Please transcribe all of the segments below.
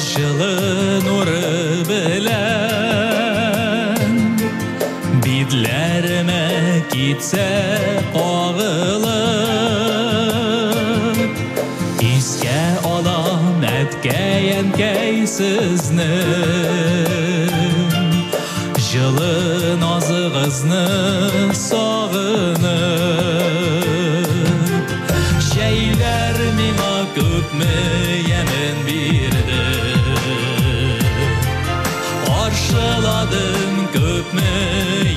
Жылы нуры белән битләремә китсә кагылып, искә алам әткәй-әнкәй сезнең жылы назыгызны сагынып. Җәйләр миңа күпме яман бирде, каршыладым күпме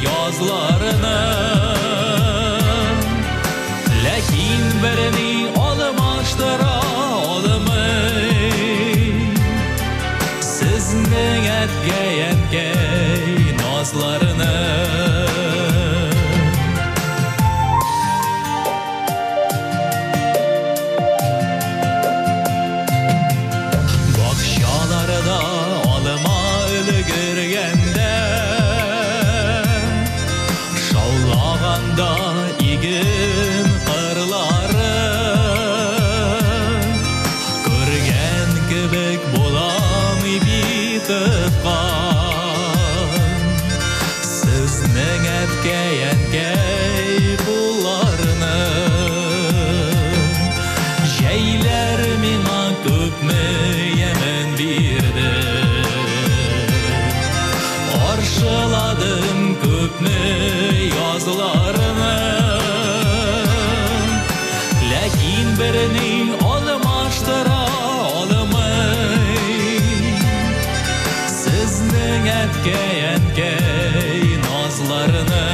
язларны, ләкин берни алмаштыра алмый сезнең әткәй-әнкәй назларны. Бакчаларда алма өлгергәндә, шаулаганда иген кырлары, күргән кебек булам битыккан сезнең әткәй-әнкәй буларны. Җәйләр миңа күпме яман бирде, каршыладым күпме язларны, ләкин берни алмаштыра алмый сезнең әткәй-әнкәй назларны.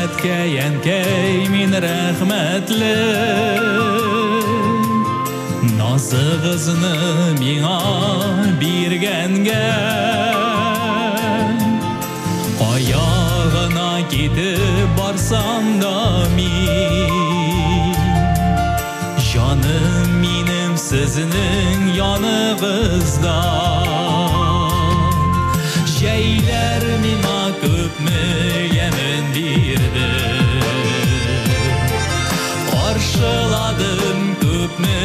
Әткәй-әнкәй мин рәхмәтле, назыгызны миңа биргәнгә. Кая гына китеп барсам да мин, җаным минем сезнең яныгызда. Җәйләр миңа күпме яман бирде, каршыладым күпме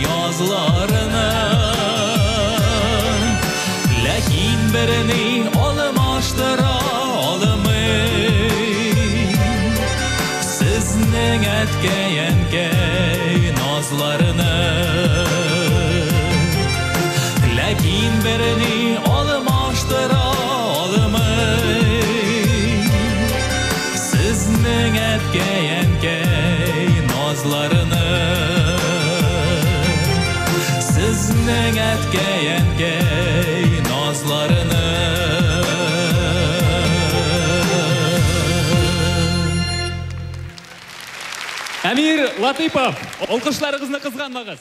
язларны, ләкин берни алмаштыра алмый сезнең әткәй-әнкәй назларны, ләкин берни алмаштыра сезнең әткәй-әнкәй назларны, сезнең әткәй-әнкәй назларны. Әмир Латыпов, алкышларыгызны кызганмагыз.